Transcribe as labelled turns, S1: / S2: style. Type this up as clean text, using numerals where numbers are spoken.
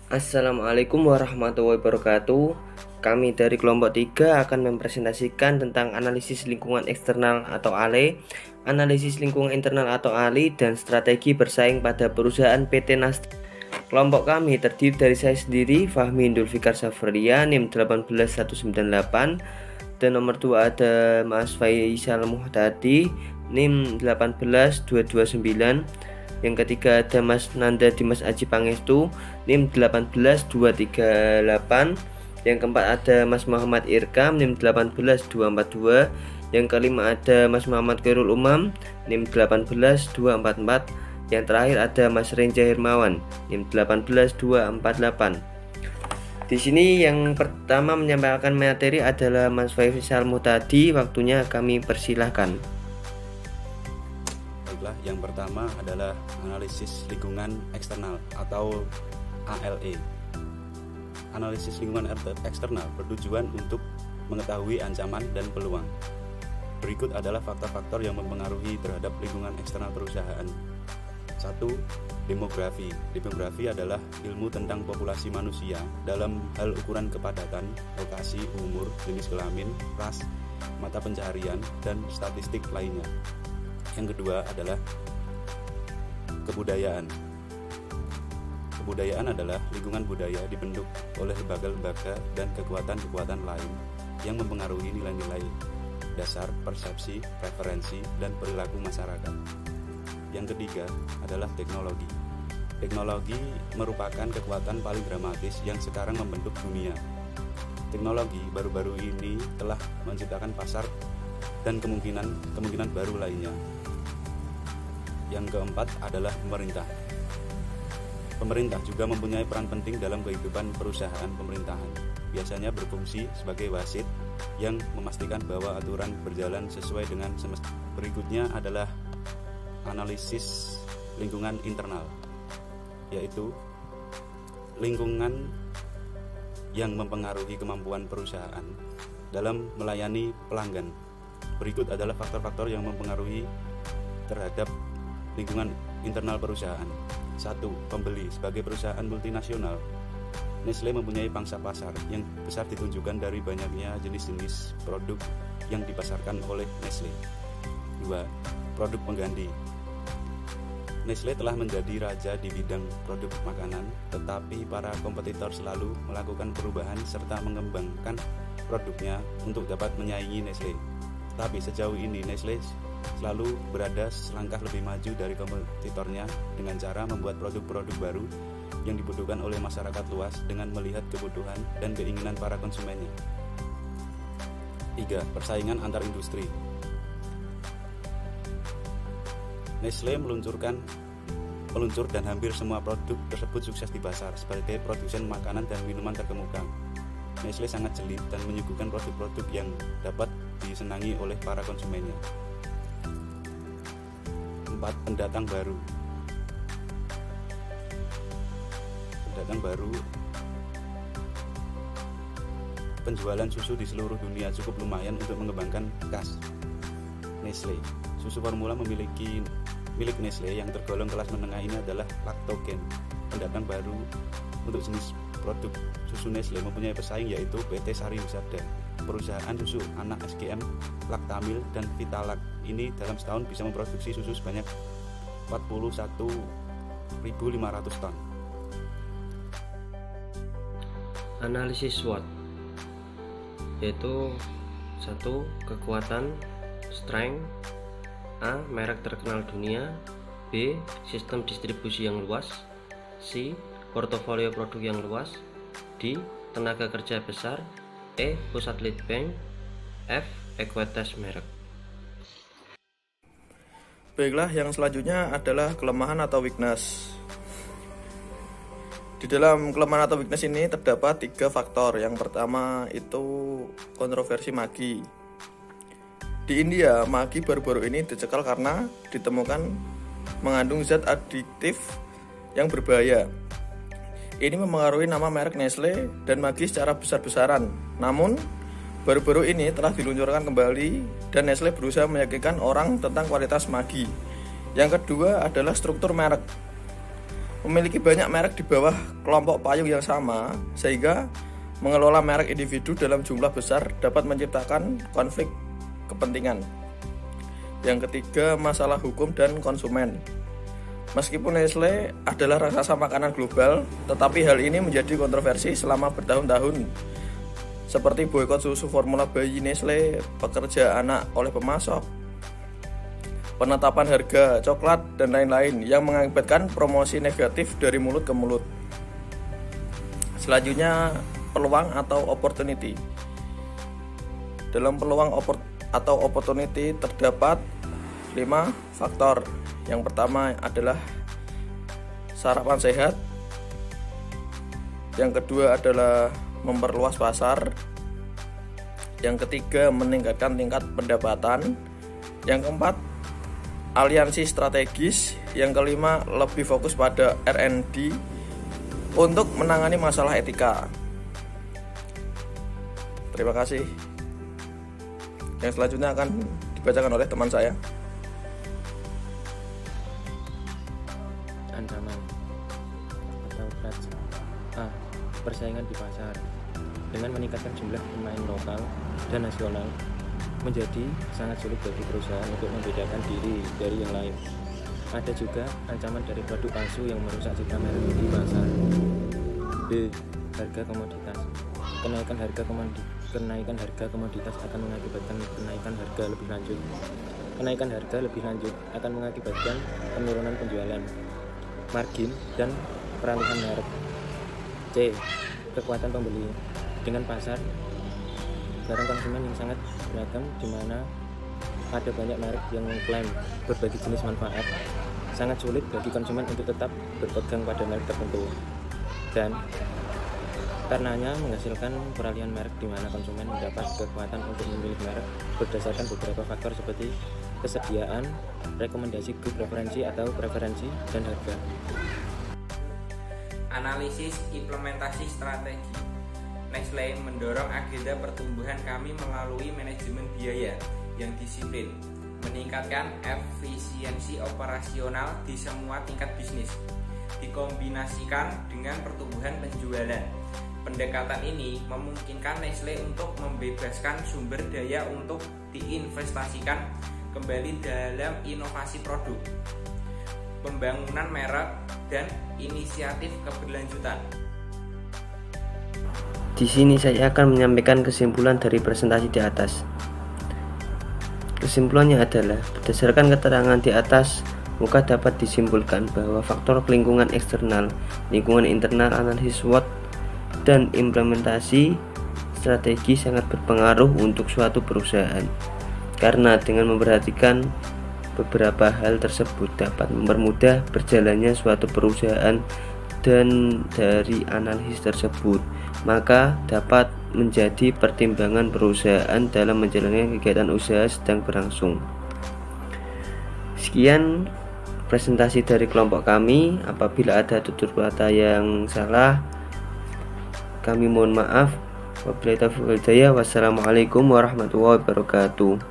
S1: Assalamualaikum warahmatullahi wabarakatuh. Kami dari kelompok 3 akan mempresentasikan tentang analisis lingkungan eksternal atau ALE, analisis lingkungan internal atau ALI, dan strategi bersaing pada perusahaan PT Nasdaq. Kelompok kami terdiri dari saya sendiri, Fahmi Indul Fikar Safria, NIM 18198, dan nomor 2 ada Mas Faisal Muhtadi, NIM 18229. Yang ketiga ada Mas Nanda Dimas Aji Pangestu, NIM 18238. Yang keempat ada Mas Muhammad Irkam, NIM 18242. Yang kelima ada Mas Muhammad Khairul Umam, NIM 18244. Yang terakhir ada Mas Renja Hermawan, NIM 18248. Di sini yang pertama menyampaikan materi adalah Mas Faisal Muhtadi. Waktunya kami persilahkan.
S2: Yang pertama adalah analisis lingkungan eksternal atau ALE. Analisis lingkungan eksternal bertujuan untuk mengetahui ancaman dan peluang. Berikut adalah faktor-faktor yang mempengaruhi terhadap lingkungan eksternal perusahaan. 1. Demografi. Demografi adalah ilmu tentang populasi manusia dalam hal ukuran kepadatan, lokasi, umur, jenis kelamin, ras, mata pencaharian, dan statistik lainnya. Yang kedua adalah kebudayaan. Kebudayaan adalah lingkungan budaya dibentuk oleh lembaga-lembaga dan kekuatan-kekuatan lain yang mempengaruhi nilai-nilai dasar, persepsi, preferensi, dan perilaku masyarakat. Yang ketiga adalah teknologi. Teknologi merupakan kekuatan paling dramatis yang sekarang membentuk dunia. Teknologi baru-baru ini telah menciptakan pasar dan kemungkinan baru lainnya. Yang keempat adalah pemerintah. Pemerintah juga mempunyai peran penting dalam kehidupan perusahaan pemerintahan. Biasanya berfungsi sebagai wasit yang memastikan bahwa aturan berjalan sesuai dengan semestinya. Berikutnya adalah analisis lingkungan internal, yaitu lingkungan yang mempengaruhi kemampuan perusahaan dalam melayani pelanggan. Berikut adalah faktor-faktor yang mempengaruhi terhadap lingkungan internal perusahaan. 1. Pembeli. Sebagai perusahaan multinasional, Nestle mempunyai pangsa pasar yang besar ditunjukkan dari banyaknya jenis-jenis produk yang dipasarkan oleh Nestle. 2. Produk pengganti. Nestle telah menjadi raja di bidang produk makanan, tetapi para kompetitor selalu melakukan perubahan serta mengembangkan produknya untuk dapat menyaingi Nestle. Tapi sejauh ini Nestle selalu berada selangkah lebih maju dari kompetitornya dengan cara membuat produk-produk baru yang dibutuhkan oleh masyarakat luas dengan melihat kebutuhan dan keinginan para konsumennya. 3. Persaingan antar industri. Nestle meluncur dan hampir semua produk tersebut sukses di pasar. Sebagai produsen makanan dan minuman terkemuka, Nestle sangat jeli dan menyuguhkan produk-produk yang dapat disenangi oleh para konsumennya. 4. Pendatang baru. Penjualan susu di seluruh dunia cukup lumayan untuk mengembangkan kas Nestle. Susu formula milik Nestle yang tergolong kelas menengah ini adalah Lactogen. Pendatang baru untuk jenis produk susu Nestle mempunyai pesaing, yaitu PT Sari Husada. Perusahaan susu anak SGM, Lactamil, dan Vitalac ini dalam setahun bisa memproduksi susu sebanyak 41.500 ton.
S1: Analisis SWOT, yaitu 1. Kekuatan, strength. A. Merek terkenal dunia. B. Sistem distribusi yang luas. C. Portofolio produk yang luas. D. Tenaga kerja besar. E. Pusat lead bank. F. Ekuitas merek.
S3: Baiklah, yang selanjutnya adalah kelemahan atau weakness. Di dalam kelemahan atau weakness ini terdapat 3 faktor. Yang pertama itu kontroversi magi. Di India, magi baru-baru ini dicekal karena ditemukan mengandung zat adiktif yang berbahaya. Ini mempengaruhi nama merek Nestle dan magi secara besar-besaran. Namun, baru-baru ini telah diluncurkan kembali dan Nestle berusaha meyakinkan orang tentang kualitas magi. Yang kedua adalah struktur merek. memiliki banyak merek di bawah kelompok payung yang sama, sehingga mengelola merek individu dalam jumlah besar dapat menciptakan konflik kepentingan. Yang ketiga, masalah hukum dan konsumen. Meskipun Nestle adalah raksasa makanan global, tetapi hal ini menjadi kontroversi selama bertahun-tahun, seperti boikot susu formula bayi Nestle, pekerja anak oleh pemasok, penetapan harga coklat, dan lain-lain yang mengakibatkan promosi negatif dari mulut ke mulut. Selanjutnya, peluang atau opportunity. Dalam peluang atau opportunity terdapat 5 faktor. Yang pertama adalah sarapan sehat. Yang kedua adalah memperluas pasar. Yang ketiga, meningkatkan tingkat pendapatan. Yang keempat, aliansi strategis. Yang kelima, lebih fokus pada R&D untuk menangani masalah etika. Terima kasih. Yang selanjutnya akan dibacakan oleh teman saya.
S4: Ancaman atau threats. A. Persaingan di pasar. Dengan meningkatkan jumlah pemain lokal dan nasional, menjadi sangat sulit bagi perusahaan untuk membedakan diri dari yang lain. Ada juga ancaman dari produk palsu yang merusak citra merek di pasar. B. Harga komoditas. Kenaikan harga komoditas akan mengakibatkan kenaikan harga lebih lanjut. Kenaikan harga lebih lanjut akan mengakibatkan penurunan penjualan, margin, dan peralihan merek. C. Kekuatan pembeli. Dengan pasar barang konsumen yang sangat beragam, di mana ada banyak merek yang mengklaim berbagai jenis manfaat, sangat sulit bagi konsumen untuk tetap berpegang pada merek tertentu, dan karenanya menghasilkan peralihan merek di mana konsumen mendapat kekuatan untuk memilih merek berdasarkan beberapa faktor seperti kesediaan, rekomendasi grup preferensi atau preferensi, dan harga.
S5: Analisis implementasi strategi. Nestle mendorong agenda pertumbuhan kami melalui manajemen biaya yang disiplin, meningkatkan efisiensi operasional di semua tingkat bisnis, dikombinasikan dengan pertumbuhan penjualan. Pendekatan ini memungkinkan Nestle untuk membebaskan sumber daya untuk diinvestasikan kembali dalam inovasi produk, pembangunan merek, dan inisiatif keberlanjutan.
S1: Di sini saya akan menyampaikan kesimpulan dari presentasi di atas. Kesimpulannya adalah, berdasarkan keterangan di atas, maka dapat disimpulkan bahwa faktor lingkungan eksternal, lingkungan internal, analisis SWOT, dan implementasi strategi sangat berpengaruh untuk suatu perusahaan. Karena dengan memperhatikan beberapa hal tersebut dapat mempermudah berjalannya suatu perusahaan, dan dari analisis tersebut maka dapat menjadi pertimbangan perusahaan dalam menjalankan kegiatan usaha sedang berlangsung. Sekian presentasi dari kelompok kami. Apabila ada tutur kata yang salah, kami mohon maaf. Wabillahi taufiq wal hidayah. Wassalamualaikum warahmatullahi wabarakatuh.